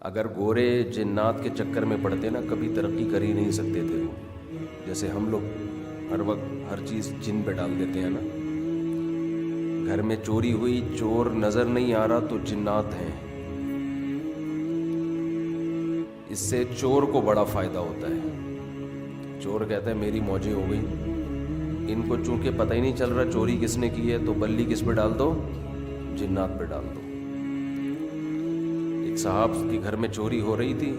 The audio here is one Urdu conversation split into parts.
اگر گورے جنات کے چکر میں پڑتے نا کبھی ترقی کر ہی نہیں سکتے تھے وہ. جیسے ہم لوگ ہر وقت ہر چیز جن پہ ڈال دیتے ہیں نا. گھر میں چوری ہوئی, چور نظر نہیں آ رہا تو جنات ہیں. اس سے چور کو بڑا فائدہ ہوتا ہے. چور کہتا ہے میری موجیں ہو گئی. ان کو چونکہ پتہ ہی نہیں چل رہا چوری کس نے کی ہے, تو بلی کس پہ ڈال دو, جنات پہ ڈال دو. ایک صاحب کے گھر میں چوری ہو رہی تھی,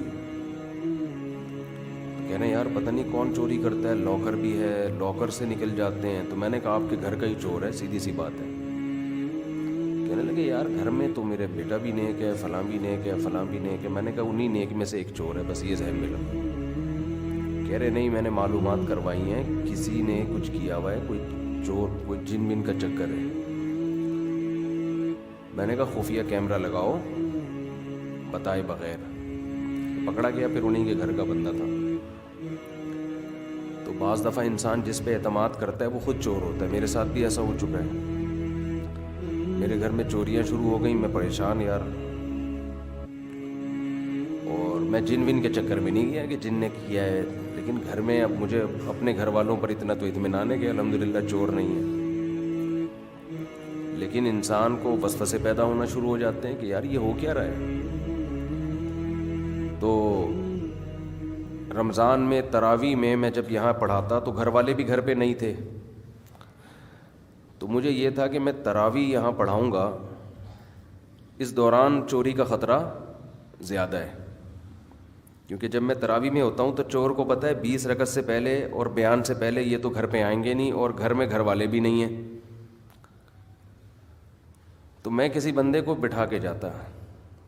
کہنا یار پتہ نہیں کون چوری کرتا ہے, لاکر بھی ہے, لاکر سے نکل جاتے ہیں. تو میں نے کہا آپ کے گھر کا ہی چور ہے, سیدھی سی بات ہے. کہنے لگے یار گھر میں تو میرے بیٹا بھی نیک ہے, فلاں بھی نیک ہے, فلاں بھی نیک ہے. میں نے کہا انہی نیک میں سے ایک چور ہے, بس یہ ذہن میں لگا. کہہ رہے نہیں میں نے معلومات کروائی ہیں, کسی نے کچھ کیا ہوا ہے, کوئی چور, کوئی جن بن کا چکر ہے. میں نے کہا خفیہ کیمرہ لگاؤ بتائے بغیر. پکڑا گیا, پھر انہیں کے گھر کا بندہ تھا. تو بعض دفعہ انسان جس پہ اعتماد کرتا ہے وہ خود چور ہوتا ہے. میرے ساتھ بھی ایسا ہو چکا ہے. میرے گھر میں چوریاں شروع ہو گئیں, میں پریشان یار. اور میں جن ون کے چکر میں نہیں گیا کہ جن نے کیا ہے, لیکن گھر میں اب مجھے اپنے گھر والوں پر اتنا تو اطمینان ہے کہ الحمدللہ چور نہیں ہے. لیکن انسان کو وسوسے پیدا ہونا شروع ہو جاتے ہیں کہ یار یہ ہو کیا رہا ہے. تو رمضان میں تراویح میں جب یہاں پڑھاتا تو گھر والے بھی گھر پہ نہیں تھے. تو مجھے یہ تھا کہ میں تراویح یہاں پڑھاؤں گا, اس دوران چوری کا خطرہ زیادہ ہے. کیونکہ جب میں تراویح میں ہوتا ہوں تو چور کو پتہ ہے 20 رکعت سے پہلے اور بیان سے پہلے یہ تو گھر پہ آئیں گے نہیں, اور گھر میں گھر والے بھی نہیں ہیں. تو میں کسی بندے کو بٹھا کے جاتا,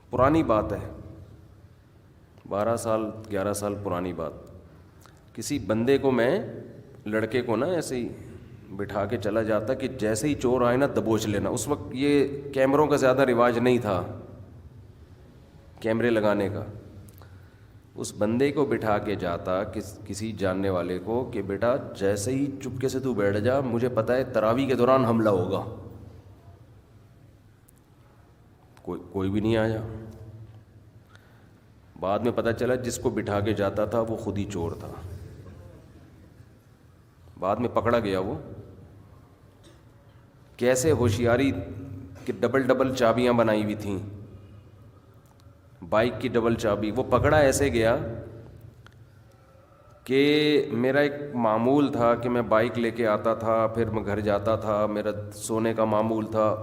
پرانی بات ہے 12 سال 11 سال پرانی بات. کسی بندے کو میں لڑکے کو نا ایسے ہی بٹھا کے چلا جاتا کہ جیسے ہی چور آئے نا دبوچ لینا. اس وقت یہ کیمروں کا زیادہ رواج نہیں تھا, کیمرے لگانے کا. اس بندے کو بٹھا کے جاتا کسی جاننے والے کو کہ بیٹا جیسے ہی چپکے سے تو بیٹھ جا, مجھے پتہ ہے تراویح کے دوران حملہ ہوگا. کوئی بھی نہیں آیا. بعد میں پتہ چلا جس کو بٹھا کے جاتا تھا وہ خود ہی چور تھا. بعد میں پکڑا گیا. وہ کیسے ہوشیاری کہ ڈبل چابیاں بنائی ہوئی تھیں, بائک کی ڈبل چابی. وہ پکڑا ایسے گیا کہ میرا ایک معمول تھا کہ میں بائک لے کے آتا تھا, پھر میں گھر جاتا تھا, میرا سونے کا معمول تھا.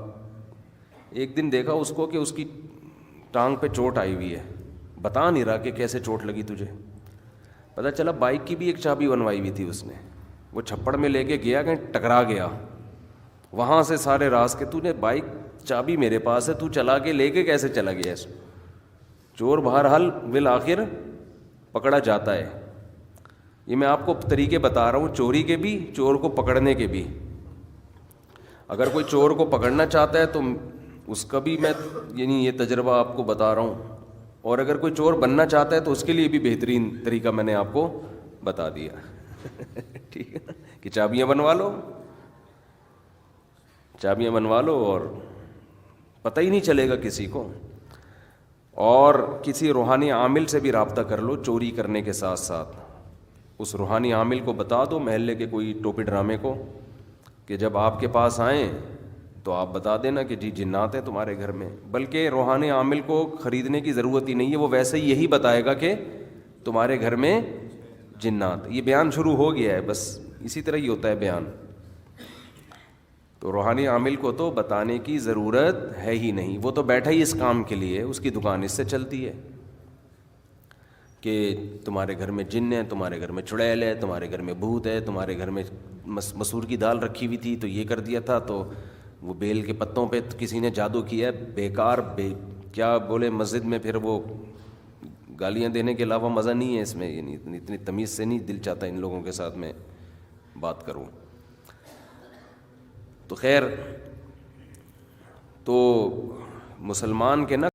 ایک دن دیکھا اس کو کہ اس کی ٹانگ پہ چوٹ آئی ہوئی ہے. بتا نہیں رہا کہ کیسے چوٹ لگی تجھے. پتہ چلا بائک کی بھی ایک چابی بنوائی ہوئی تھی اس نے. وہ چھپڑ میں لے کے گیا, کہیں ٹکرا گیا. وہاں سے سارے راز کے, تو نے بائک چابی میرے پاس ہے, تو چلا کے لے کے کیسے چلا گیا. چور بہرحال بالآخر پکڑا جاتا ہے. یہ میں آپ کو طریقے بتا رہا ہوں, چوری کے بھی, چور کو پکڑنے کے بھی. اگر کوئی چور کو پکڑنا چاہتا ہے تو اس کا بھی میں یعنی یہ تجربہ آپ کو بتا رہا ہوں, اور اگر کوئی چور بننا چاہتا ہے تو اس کے لیے بھی بہترین طریقہ میں نے آپ کو بتا دیا. ٹھیک ہے نا, کہ چابیاں بنوا لو, چابیاں بنوا لو اور پتہ ہی نہیں چلے گا کسی کو. اور کسی روحانی عامل سے بھی رابطہ کر لو چوری کرنے کے ساتھ ساتھ. اس روحانی عامل کو بتا دو, محلے کے کوئی ٹوپی ڈرامے کو, کہ جب آپ کے پاس آئیں تو آپ بتا دینا کہ جی جنات ہیں تمہارے گھر میں. بلکہ روحانی عامل کو خریدنے کی ضرورت ہی نہیں ہے, وہ ویسے ہی یہی بتائے گا کہ تمہارے گھر میں جنات. یہ بیان شروع ہو گیا ہے, بس اسی طرح ہی ہوتا ہے بیان. تو روحانی عامل کو تو بتانے کی ضرورت ہے ہی نہیں, وہ تو بیٹھا ہی اس کام کے لیے, اس کی دکان اس سے چلتی ہے کہ تمہارے گھر میں جن ہے, تمہارے گھر میں چڑیل ہے, تمہارے گھر میں بھوت ہے, تمہارے گھر میں مسور کی دال رکھی ہوئی تھی تو یہ کر دیا تھا, تو وہ بیل کے پتوں پہ کسی نے جادو کیا ہے. بیکار کیا بولے مسجد میں, پھر وہ گالیاں دینے کے علاوہ مزہ نہیں ہے اس میں. یعنی اتنی تمیز سے نہیں دل چاہتا ان لوگوں کے ساتھ میں بات کروں. تو خیر, تو مسلمان کے نا